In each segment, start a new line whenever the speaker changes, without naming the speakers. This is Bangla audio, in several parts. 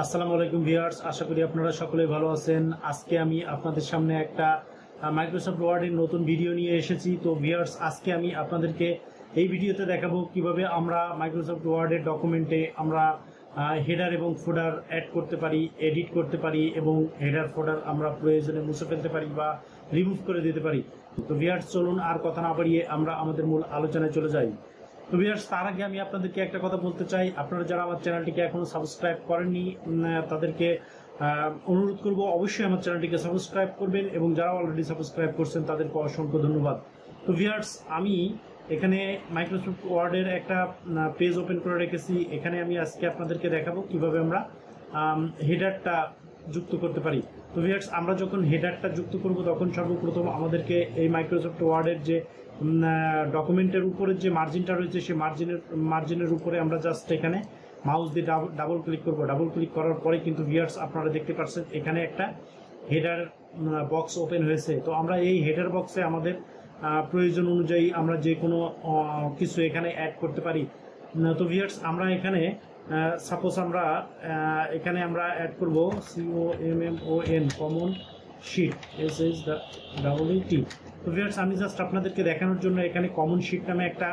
আসসালামু আলাইকুম ভিউয়ার্স, আশা করি আপনারা সকলেই ভালো আছেন। আজকে আমি আপনাদের সামনে একটা মাইক্রোসফট ওয়ার্ডের নতুন ভিডিও নিয়ে এসেছি। তো ভিউয়ার্স, আজকে আমি আপনাদেরকে এই ভিডিওতে দেখাবো কিভাবে আমরা মাইক্রোসফট ওয়ার্ডের ডকুমেন্টে আমরা হেডার এবং ফোল্ডার অ্যাড করতে পারি, এডিট করতে পারি এবং হেডার ফোল্ডার আমরা প্রয়োজনে মুছে ফেলতে পারি বা রিমুভ করে দিতে পারি। তো ভিউয়ার্স, চলুন আর কথা না বাড়িয়ে আমরা আমাদের মূল আলোচনায় চলে যাই। তো ভিউয়ার্স, তার আগে আমি আপনাদেরকে একটা কথা বলতে চাই। আপনারা যারা আমার চ্যানেলটিকে এখনো সাবস্ক্রাইব করেননি তাদেরকে অনুরোধ করব অবশ্যই আমার চ্যানেলটিকে সাবস্ক্রাইব করবেন, এবং যারা অলরেডি সাবস্ক্রাইব করছেন তাদেরকে অসংখ্য ধন্যবাদ। তো ভিউয়ার্স, আমি এখানে মাইক্রোসফট ওয়ার্ডের একটা পেজ ওপেন করে রেখেছি। এখানে আমি আজকে আপনাদেরকে দেখাবো কিভাবে আমরা হেডারটা যুক্ত করতে পারি। তো ভিউয়ার্স, আমরা যখন হেডারটা যুক্ত করব তখন সর্বপ্রথম আমাদেরকে এই মাইক্রোসফট ওয়ার্ডের যে ডকুমেন্টের উপরে যে মার্জিনটা রয়েছে সেই মার্জিনের উপরে আমরা জাস্ট এখানে মাউস দিয়ে ডাবল ক্লিক করব। ডাবল ক্লিক করার পরে কিন্তু ভিউয়ার্স আপনারা দেখতে পাচ্ছেন এখানে একটা হেডার বক্স ওপেন হয়েছে। তো আমরা এই হেডার বক্সে আমাদের প্রয়োজন অনুযায়ী আমরা যে কোনো কিছু এখানে অ্যাড করতে পারি। তো ভিউয়ার্স, আমরা এখানে সাপোজ আমরা এখানে আমরা অ্যাড করব COMMON কমন শিট, SHEET। তো ভিউয়ার্স, আমি জাস্ট আপনাদেরকে দেখানোর জন্য এখানে কমন শিট নামে একটা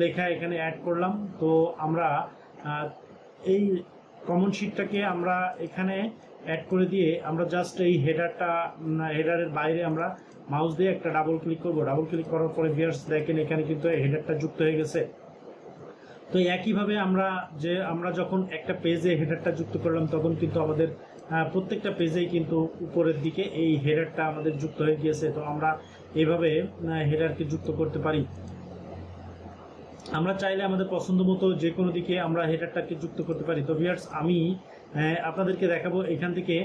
লেখা এখানে অ্যাড করলাম। তো আমরা এই কমন শিটটাকে আমরা এখানে অ্যাড করে দিয়ে আমরা জাস্ট এই হেডারের বাইরে আমরা মাউস দিয়ে একটা ডাবল ক্লিক করব। ডাবল ক্লিক করার পরে ভিউয়ার্স দেখেন এখানে কিন্তু হেডারটা যুক্ত হয়ে গেছে। তো একইভাবে আমরা যখন একটা পেজে হেডারটা যুক্ত করলাম তখন কিন্তু আমাদের প্রত্যেকটা পেজেই কিন্তু উপরের দিকে এই হেডারটা আমাদের যুক্ত হয়ে গিয়েছে। তো আমরা এইভাবে হেডারকে যুক্ত করতে পারি। আমরা চাইলে আমাদের পছন্দ মতো যে কোনো দিকে আমরা হেডারটাকে যুক্ত করতে পারি। তো ভিউয়ার্স, আমি আপনাদেরকে দেখাবো এখান থেকে।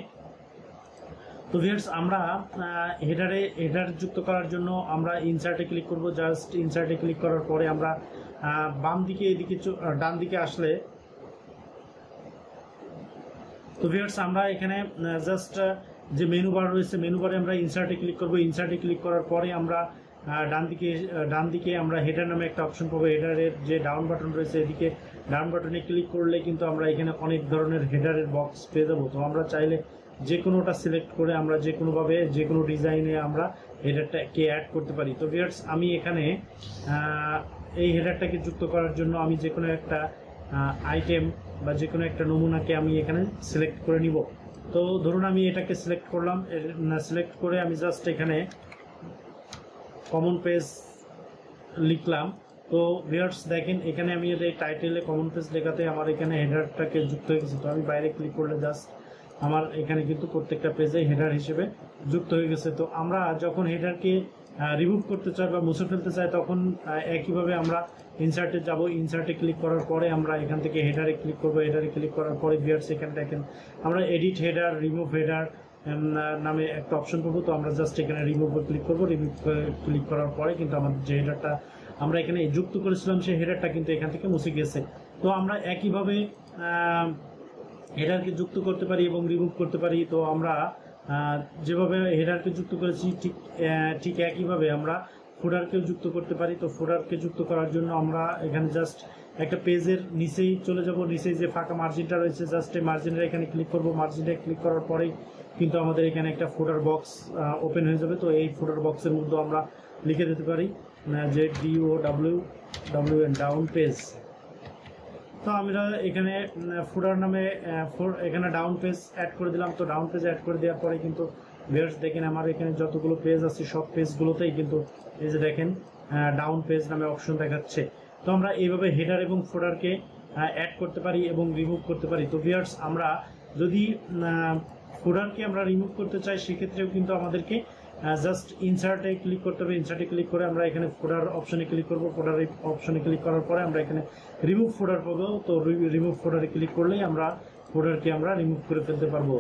তো ভিউয়ার্স, আমরা হেডার যুক্ত করার জন্য আমরা ইনসার্টে ক্লিক করব। জাস্ট ইনসার্টে ক্লিক করার পরে আমরা বাম দিকে এদিকে ডান দিকে আসলে, তো ভিউয়ার্স আমরা এখানে জাস্ট যে মেনু বার রয়েছে মেনু বারে আমরা ইনসার্টে ক্লিক করব। ইনসার্টে ক্লিক করার পরে আমরা ডান দিকে আমরা হেডার নামে একটা অপশন পাবো। হেডারের যে ডাউন বাটন রয়েছে এদিকে ডাউন বাটনে ক্লিক করলে কিন্তু আমরা এখানে অনেক ধরনের হেডারের বক্স পেয়ে যাবো। তো আমরা চাইলে যে কোনোটা সিলেক্ট করে আমরা যে কোনোভাবে যে কোনো ডিজাইনে আমরা হেডারটাকে অ্যাড করতে পারি। তো ভিউয়ার্স, আমি এখানে এই হেডারটাকে যুক্ত করার জন্য আমি যে কোনো একটা আইটেম বা যে কোনো একটা নমুনাকে আমি এখানে সিলেক্ট করে নিব। তো ধরুন আমি এটাকে সিলেক্ট করলাম। সিলেক্ট করে আমি জাস্ট এখানে কমন পেজ লিখলাম। তো ভিউয়ার্স দেখেন এখানে আমি এই টাইটেলে কমন পেজ লেখাতে আমার এখানে হেডারটাকে যুক্ত হয়ে গেছে। তো আমি বাইরে ক্লিক করলে জাস্ট আমার এখানে কিন্তু প্রত্যেকটা পেজে হেডার হিসেবে যুক্ত হয়ে গেছে। তো আমরা যখন হেডারকে রিমুভ করতে চাই বা মুছে ফেলতে চাই তখন একইভাবে আমরা ইনসার্টে যাব। ইনসার্টে ক্লিক করার পরে আমরা এখান থেকে হেডারে ক্লিক করব। হেডারে ক্লিক করার পরে ভিউয়ার্স এখানে দেখেন আমরা এডিট হেডার, রিমুভ হেডার নামে একটা অপশন পাবো। তো আমরা জাস্ট এখানে রিমুভে ক্লিক করব। রিমুভ ক্লিক করার পরে কিন্তু আমাদের যে হেডারটা আমরা এখানে যুক্ত করেছিলাম সেই হেডারটা কিন্তু এখান থেকে মুছে গেছে। তো আমরা একইভাবে হেডারকে যুক্ত করতে পারি এবং রিমুভ করতে পারি। তো আমরা যেভাবে হেডারকে যুক্ত করেছি ঠিক একইভাবে আমরা ফুডারকেও যুক্ত করতে পারি। তো ফুডারকে যুক্ত করার জন্য আমরা এখানে জাস্ট একটা পেজের নিচেই চলে যাব। নিচেই যে ফাঁকা মার্জিনটা রয়েছে জাস্ট এই মার্জিনের এখানে ক্লিক করব। মার্জিনে ক্লিক করার পরেই কিন্তু আমাদের এখানে একটা ফুডার বক্স ওপেন হয়ে যাবে। তো এই ফুডার বক্সের মধ্যে আমরা লিখে দিতে পারি যে DOWN ডাউন পেজ। তো আমরা এখানে ফুডার নামে এখানে ডাউন পেজ অ্যাড করে দিলাম। তো ডাউন পেজ অ্যাড করে দেওয়ার পরে কিন্তু ভিউয়ার্স দেখেন আমার এখানে যতগুলো পেজ আছে সব পেজগুলোতেই কিন্তু এই যে দেখেন ডাউন পেজ নামে অপশন দেখাচ্ছে। তো আমরা এইভাবে হেডার এবং ফুডারকে অ্যাড করতে পারি এবং রিমুভ করতে পারি। তো ভিউয়ার্স, আমরা যদি ফুডারকে আমরা রিমুভ করতে চাই সেক্ষেত্রেও কিন্তু আমাদেরকে জাস্ট ইনসার্টে ক্লিক করতে হবে। ইনসার্টে ক্লিক করে আমরা এখানে ফুডার অপশনে ক্লিক করব। ফুডার অপশনে ক্লিক করার পরে আমরা এখানে রিমুভ ফুডার পাবো। তো রিমুভ ফুডারে ক্লিক করলেই আমরা ফুডারকে আমরা রিমুভ করে ফেলতে পারবো।